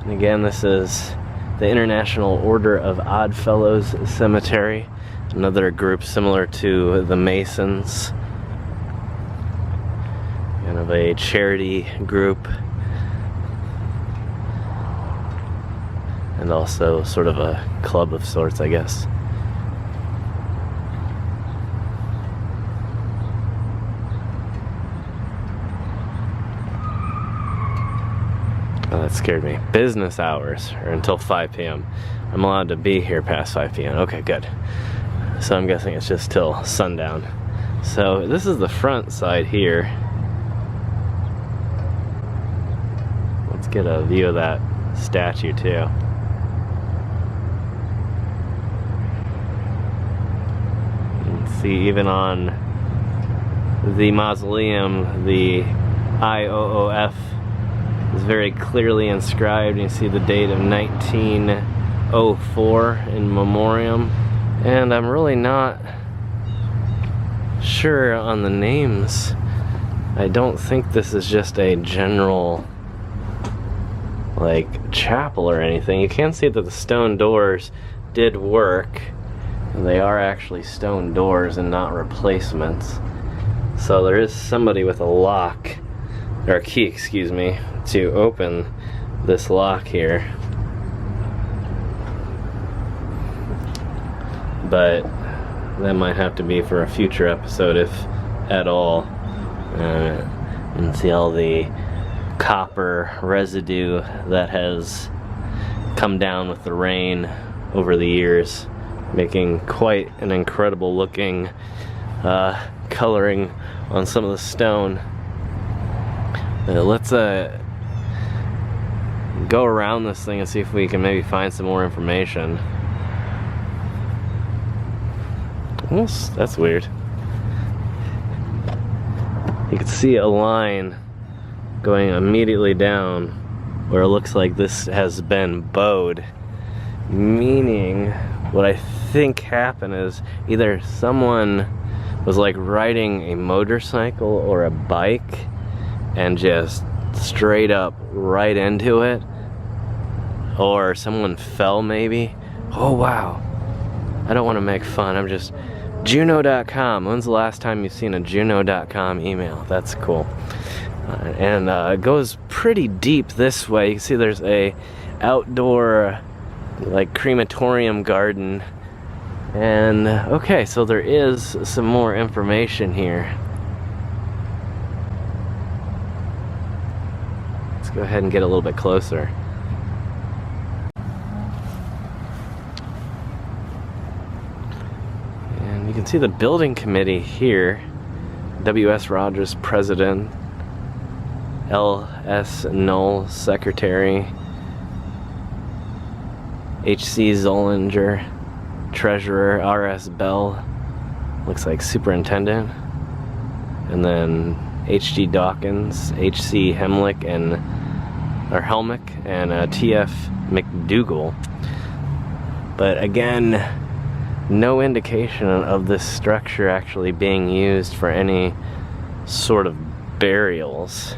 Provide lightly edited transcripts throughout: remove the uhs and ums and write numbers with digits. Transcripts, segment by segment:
And again, this is the International Order of Oddfellows Cemetery, another group similar to the Masons, kind of a charity group, and also sort of a club of sorts, I guess. Oh, that scared me. Business hours are until 5 p.m. I'm allowed to be here past 5 p.m. Okay, good. So I'm guessing it's just till sundown. So this is the front side here. Let's get a view of that statue too. You can see even on the mausoleum, the IOOF is very clearly inscribed. You see the date of 1904 in memoriam, and I'm really not sure on the names. I don't think this is just a general like chapel or anything. You can see that the stone doors did work, and they are actually stone doors and not replacements. So there is somebody with a lock, or a key, excuse me, to open this lock here. But that might have to be for a future episode, if at all. And see all the copper residue that has come down with the rain over the years, making quite an incredible looking coloring on some of the stone. Let's go around this thing and see if we can maybe find some more information. Oops, that's weird. You can see a line going immediately down where it looks like this has been bowed, meaning what I think happened is either someone was like riding a motorcycle or a bike and just straight up right into it, or someone fell maybe. Oh wow, I don't want to make fun, I'm just Juno.com. When's the last time you've seen a Juno.com email? That's cool. And it goes pretty deep this way. You can see there's a outdoor like crematorium garden, and okay, so there is some more information here. Let's go ahead and get a little bit closer. And you can see the building committee here. W.S. Rogers, president. L.S. Knoll, secretary. H.C. Zollinger, treasurer. R.S. Bell, looks like superintendent. And then H.G. Dawkins, H.C. Helmick, and T.F. McDougall. But again, no indication of this structure actually being used for any sort of burials.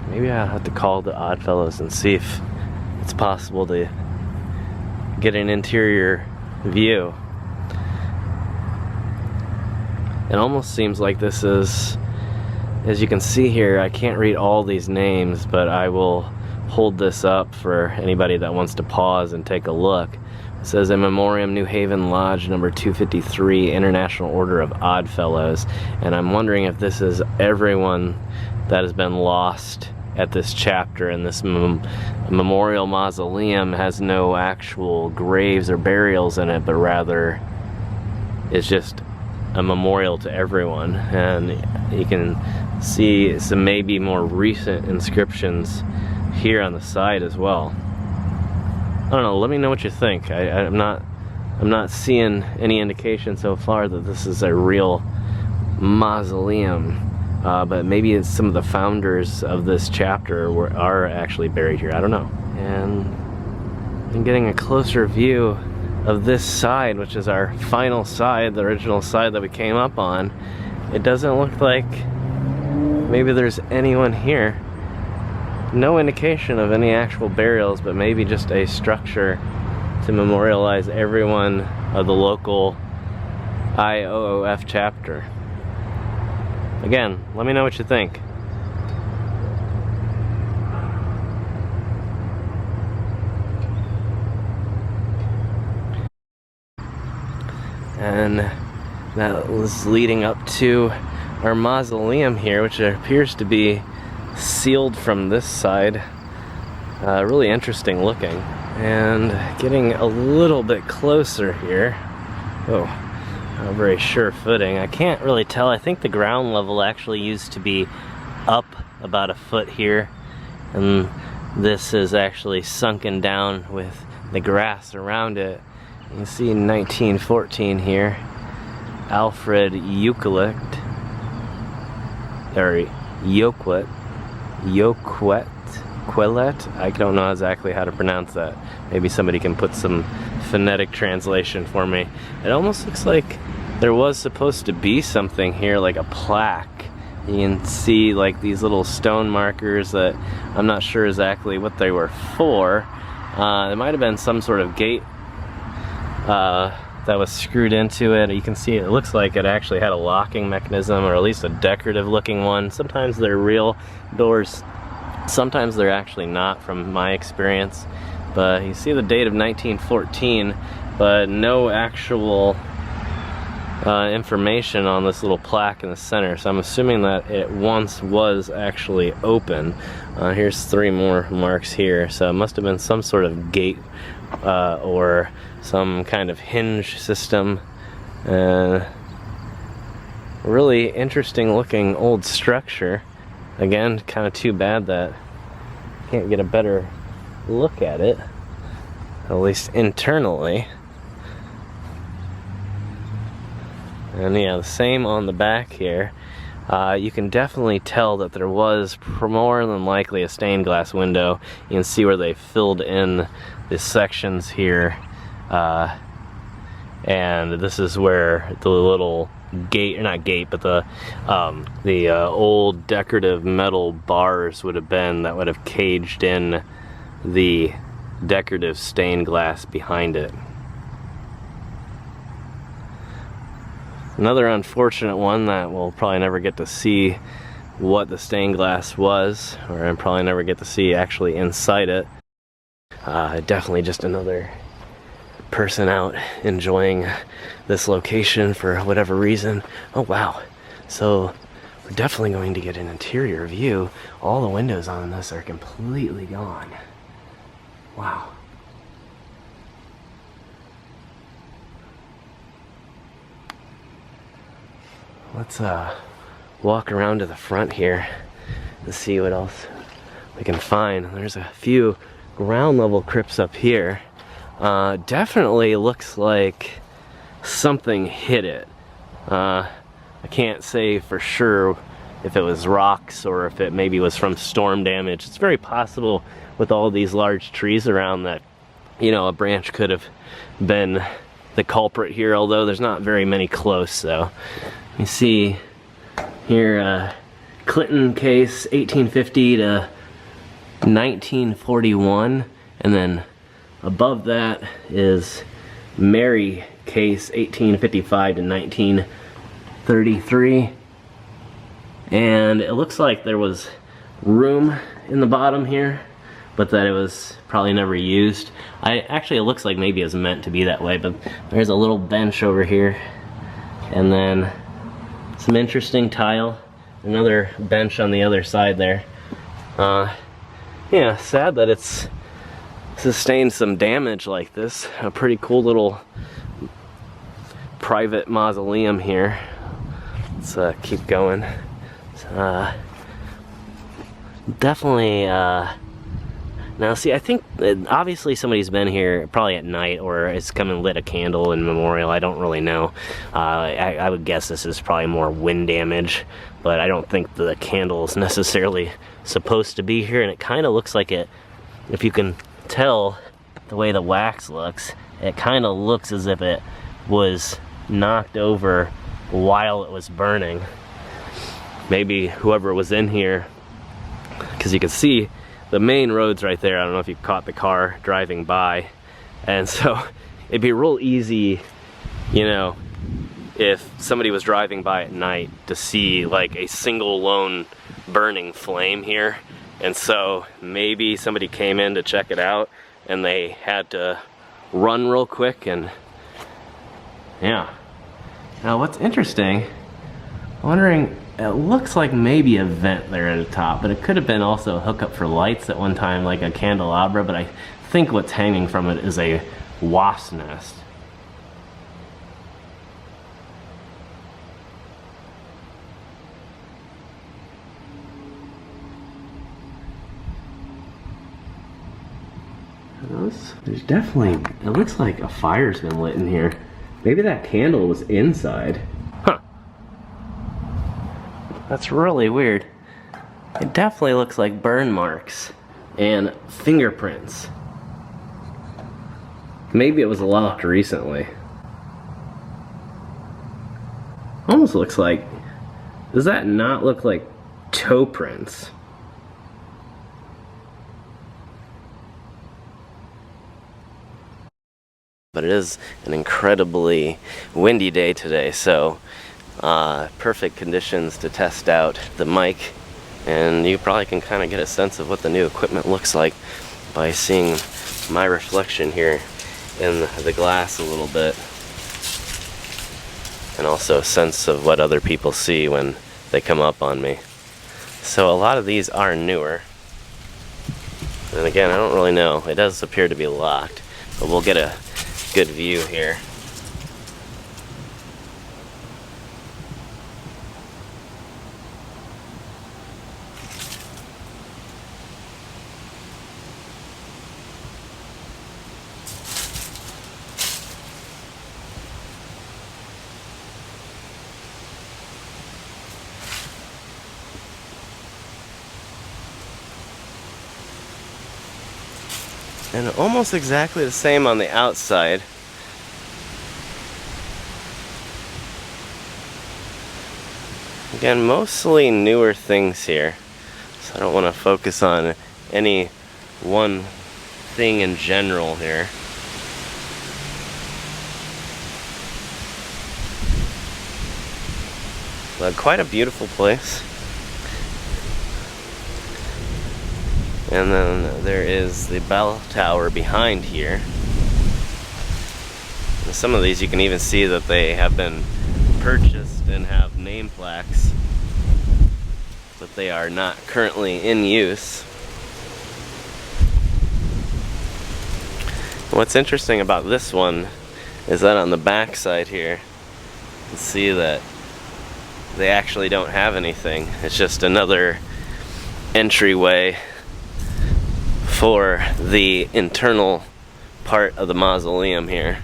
Maybe I'll have to call the Oddfellows and see if it's possible to get an interior view. It almost seems like this is, as you can see here, I can't read all these names, but I will hold this up for anybody that wants to pause and take a look. It says, in memoriam, New Haven Lodge number 253, International Order of Oddfellows. And I'm wondering if this is everyone that has been lost at this chapter, and this memorial mausoleum has no actual graves or burials in it, but rather it's just a memorial to everyone. And you can see some maybe more recent inscriptions here on the side as well. I don't know, let me know what you think. I'm not seeing any indication so far that this is a real mausoleum. But maybe it's some of the founders of this chapter are actually buried here. I don't know. And I'm getting a closer view of this side, which is our final side, the original side that we came up on. It doesn't look like maybe there's anyone here. no indication of any actual burials, but maybe just a structure to memorialize everyone of the local IOOF chapter. Again, let me know what you think. And that was leading up to our mausoleum here, which appears to be sealed from this side. Really interesting looking. And getting a little bit closer here. Oh, not very sure footing. I can't really tell. I think the ground level actually used to be up about a foot here, and this is actually sunken down with the grass around it. You can see in 1914 here, Alfred Euclid, or Quillet, I don't know exactly how to pronounce that. Maybe somebody can put some phonetic translation for me. It almost looks like there was supposed to be something here, like a plaque. You can see like these little stone markers that I'm not sure exactly what they were for. There might have been some sort of gate that was screwed into it. You can see it looks like it actually had a locking mechanism, or at least a decorative looking one. Sometimes they're real doors, sometimes they're actually not, from my experience. But you see the date of 1914, but no actual information on this little plaque in the center, so I'm assuming that it once was actually open. Here's 3 more marks here, so it must have been some sort of gate or some kind of hinge system. Really interesting looking old structure. Again, kind of too bad that I can't get a better look at it, at least internally. And yeah, the same on the back here. You can definitely tell that there was more than likely a stained glass window. You can see where they filled in the sections here. And this is where the little gate, or not gate, but the old decorative metal bars would have been, that would have caged in the decorative stained glass behind it. Another unfortunate one that we'll probably never get to see what the stained glass was, or I'll probably never get to see actually inside it. Definitely just another person out enjoying this location for whatever reason. Oh wow, so we're definitely going to get an interior view. All the windows on this are completely gone. Wow. Let's walk around to the front here to see what else we can find. There's a few ground level crypts up here. Definitely looks like something hit it. I can't say for sure if it was rocks or if it maybe was from storm damage. It's very possible with all these large trees around that, you know, a branch could have been the culprit here, although there's not very many close. So you see here, Clinton case 1850 to 1941, and then above that is Mary case 1855 to 1933. And it looks like there was room in the bottom here, but that it was probably never used. Actually, it looks like maybe it was meant to be that way, but there's a little bench over here, and then some interesting tile, another bench on the other side there. Yeah, sad that it's sustained some damage like this. A pretty cool little private mausoleum here. Let's keep going. Definitely, now see, I think obviously somebody's been here probably at night, or has come and lit a candle in memorial. I don't really know. I would guess this is probably more wind damage, but I don't think the candle is necessarily supposed to be here. And it kind of looks like it, if you can tell the way the wax looks, it kind of looks as if it was knocked over while it was burning. Maybe whoever was in here, because you can see the main road's right there. I don't know if you caught the car driving by. And so it'd be real easy, you know, if somebody was driving by at night to see like a single lone burning flame here. And so maybe somebody came in to check it out and they had to run real quick, and yeah. Now what's interesting, I'm wondering, it looks like maybe a vent there at the top, but it could have been also a hookup for lights at one time, like a candelabra, but I think what's hanging from it is a wasp nest. There's definitely, it looks like a fire's been lit in here. Maybe that candle was inside. Huh. That's really weird. It definitely looks like burn marks and fingerprints. Maybe it was locked recently. Almost looks like, does that not look like toe prints? But it is an incredibly windy day today, so perfect conditions to test out the mic, and you probably can kind of get a sense of what the new equipment looks like by seeing my reflection here in the glass a little bit, and also a sense of what other people see when they come up on me. So a lot of these are newer, and again, I don't really know. It does appear to be locked, but we'll get a good view here. And almost exactly the same on the outside. Again, mostly newer things here, so I don't want to focus on any one thing in general here. But quite a beautiful place. And then there is the bell tower behind here. And some of these you can even see that they have been purchased and have name plaques, but they are not currently in use. What's interesting about this one is that on the back side here, you can see that they actually don't have anything. It's just another entryway for the internal part of the mausoleum here.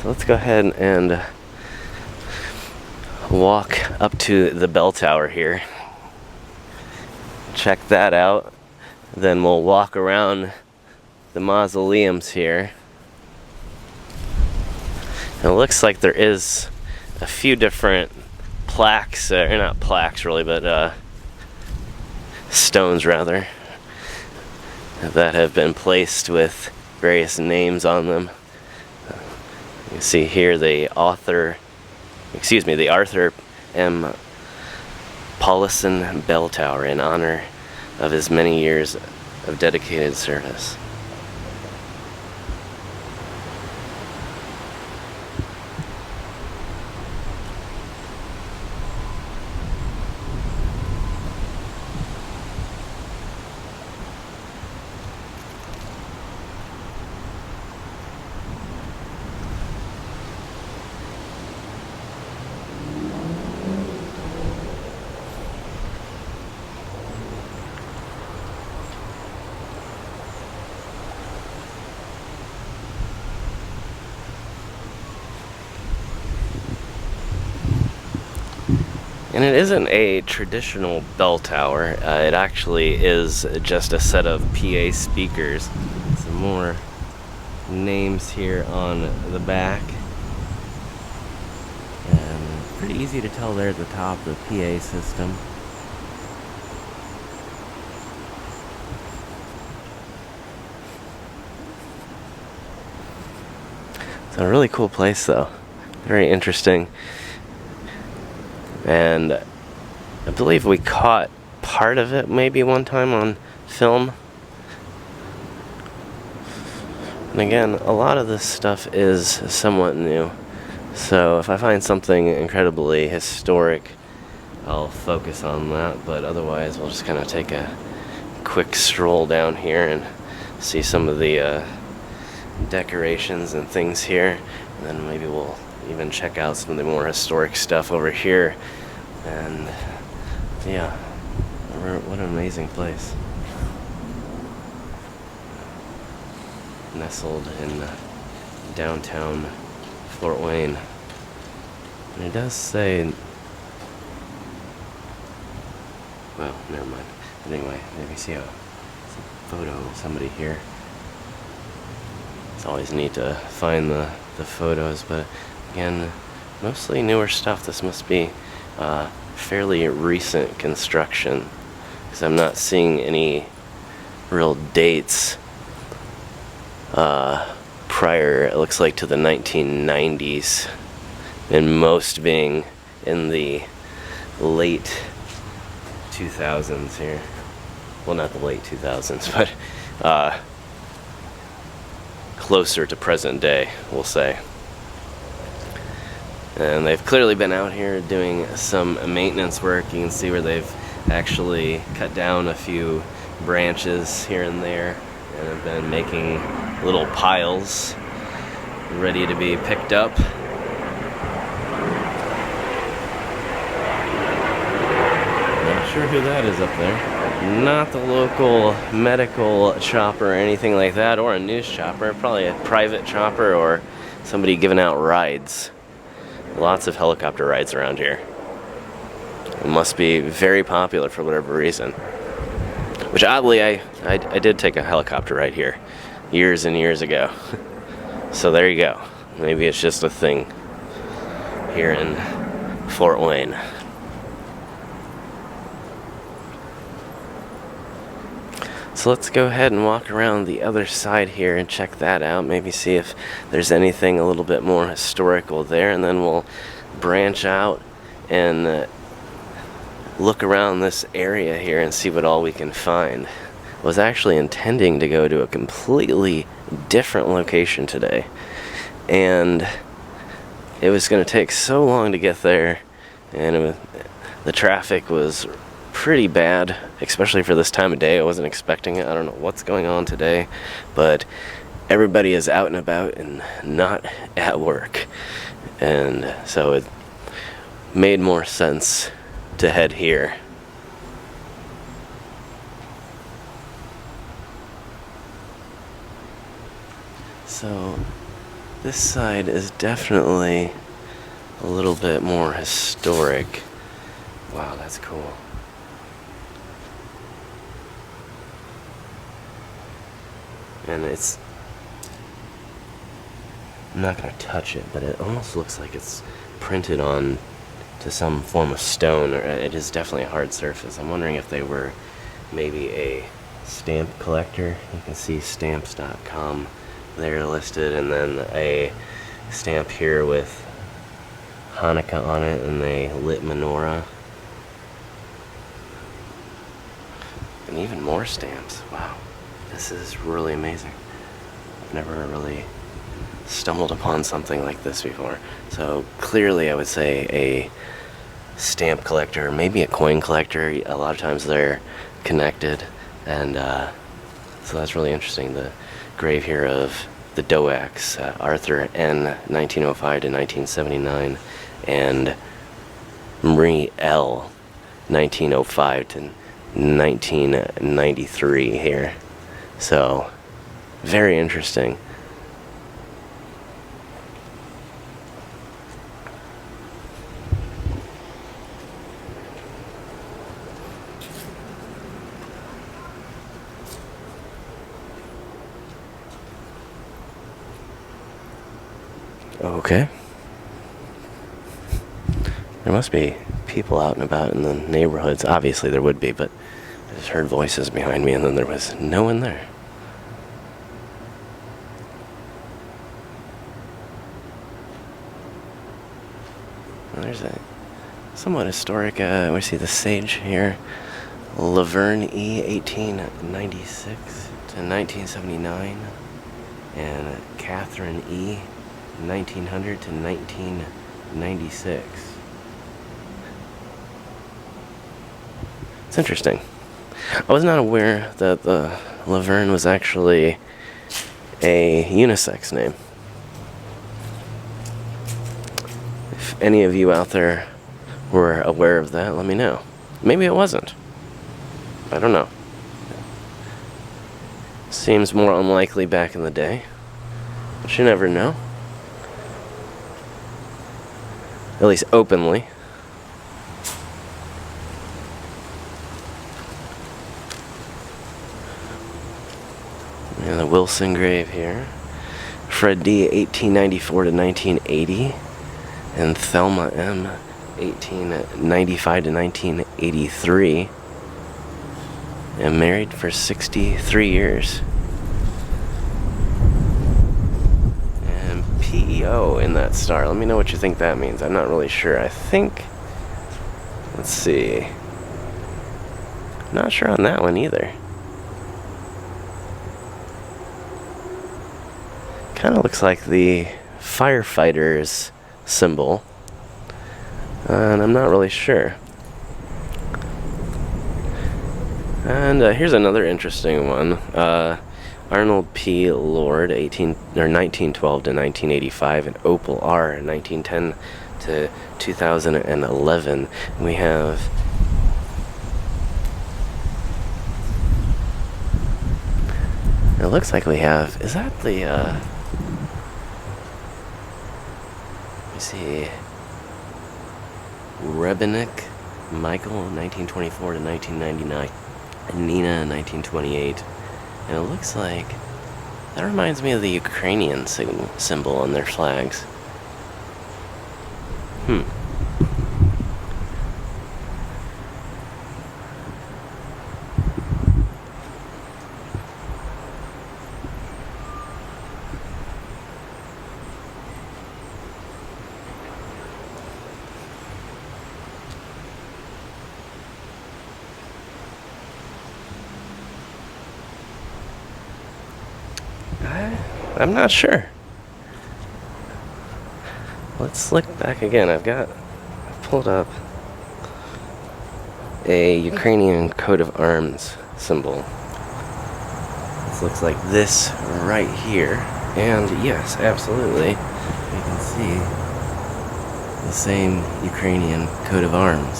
So let's go ahead and walk up to the bell tower here. Check that out. Then we'll walk around the mausoleums here. And it looks like there is a few different plaques, or not plaques really, but stones rather, that have been placed with various names on them. You can see here the Arthur M. Paulison Bell Tower in honor of his many years of dedicated service. And it isn't a traditional bell tower. It actually is just a set of PA speakers. Some more names here on the back. And pretty easy to tell there at the top, the PA system. It's a really cool place though. Very interesting. And I believe we caught part of it maybe one time on film. And again, a lot of this stuff is somewhat new. So if I find something incredibly historic, I'll focus on that. But otherwise, we'll just kind of take a quick stroll down here and see some of the decorations and things here. And then maybe we'll even check out some of the more historic stuff over here. And yeah, what an amazing place. Nestled in downtown Fort Wayne. And it does say, well, never mind. But anyway, maybe see a photo of somebody here. It's always neat to find the photos, but again, mostly newer stuff. This must be fairly recent construction, because I'm not seeing any real dates prior, it looks like, to the 1990s, and most being in the late 2000s here. Well, not the late 2000s, but closer to present day, we'll say. And they've clearly been out here doing some maintenance work. You can see where they've actually cut down a few branches here and there and have been making little piles ready to be picked up. Not sure who that is up there. Not the local medical chopper or anything like that, or a news chopper. Probably a private chopper or somebody giving out rides. Lots of helicopter rides around here. It must be very popular for whatever reason. Which oddly, I did take a helicopter ride here years and years ago. So there you go. Maybe it's just a thing here in Fort Wayne. So let's go ahead and walk around the other side here and check that out. Maybe see if there's anything a little bit more historical there, and then we'll branch out and look around this area here and see what all we can find. I was actually intending to go to a completely different location today, and it was going to take so long to get there, and the traffic was pretty bad, especially for this time of day. I wasn't expecting it. I don't know what's going on today, but everybody is out and about and not at work, and so it made more sense to head here. So this side is definitely a little bit more historic. Wow, that's cool. And I'm not going to touch it, but it almost looks like it's printed on to some form of stone, or it is definitely a hard surface. I'm wondering if they were maybe a stamp collector. You can see stamps.com there listed, and then a stamp here with Hanukkah on it and a lit menorah. And even more stamps. Wow. This is really amazing. I've never really stumbled upon something like this before. So clearly I would say a stamp collector, maybe a coin collector. A lot of times they're connected, and so that's really interesting. The grave here of the Doax, Arthur N. 1905 to 1979, and Marie L. 1905 to 1993 here. So, very interesting. Okay. There must be people out and about in the neighborhoods. Obviously there would be, but I just heard voices behind me and then there was no one there. Well, there's a somewhat historic, we see the sage here. Laverne E. 1896 to 1979. And Catherine E. 1900 to 1996. It's interesting. I was not aware that the Laverne was actually a unisex name. If any of you out there were aware of that, let me know. Maybe it wasn't. I don't know. Seems more unlikely back in the day. But you never know. At least openly. And the Wilson grave here. Fred D. 1894 to 1980. And Thelma M. 1895 to 1983. And married for 63 years. And PEO in that star. Let me know what you think that means. I'm not really sure. I think... Let's see. Not sure on that one either. Kind of looks like the firefighter's symbol. And I'm not really sure. And here's another interesting one. Arnold P. Lord, 1912 to 1985, and Opal R, 1910 to 2011. We have it looks like we have, is that the let me see, Rebenick Michael, 1924 to 1999. And Nina, 1928. And it looks like that reminds me of the Ukrainian symbol on their flags. I'm not sure. Let's look back again. I've pulled up a Ukrainian coat of arms symbol. This looks like this right here. And yes, absolutely. You can see the same Ukrainian coat of arms.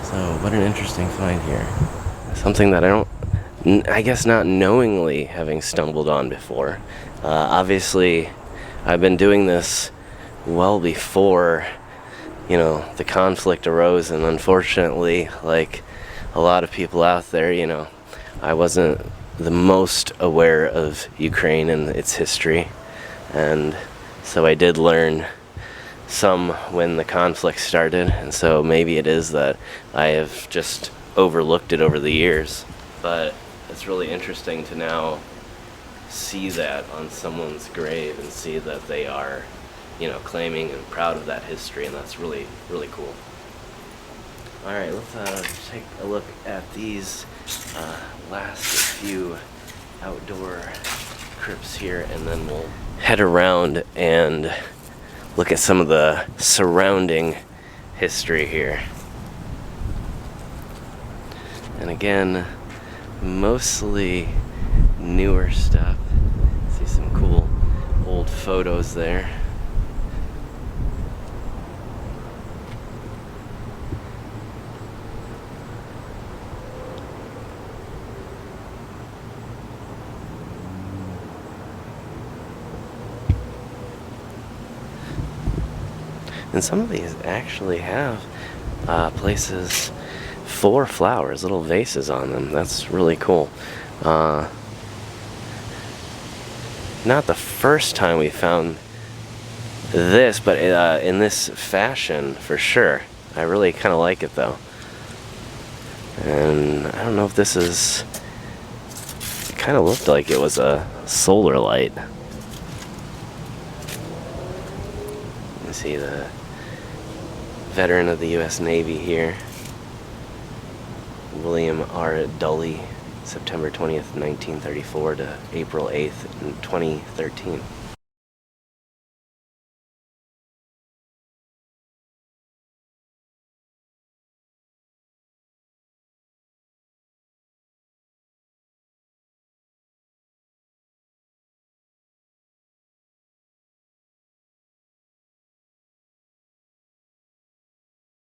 So, what an interesting find here. Something that I guess not knowingly having stumbled on before. Obviously, I've been doing this well before, the conflict arose, and unfortunately, like a lot of people out there, I wasn't the most aware of Ukraine and its history, and so I did learn some when the conflict started, and so maybe it is that I have just overlooked it over the years, but it's really interesting to now see that on someone's grave and see that they are, claiming and proud of that history, and that's really, really cool. Alright, let's take a look at these last few outdoor crypts here, and then we'll head around and look at some of the surrounding history here. And again, mostly newer stuff. See some cool old photos there. And some of these actually have places for flowers, little vases on them. That's really cool. not the first time we found this, but in this fashion for sure. I really kind of like it though. And I don't know if this is, it kind of looked like it was a solar light. You see the veteran of the U.S. Navy here, William R. Dully, September 20th, 1934 to April 8th, 2013.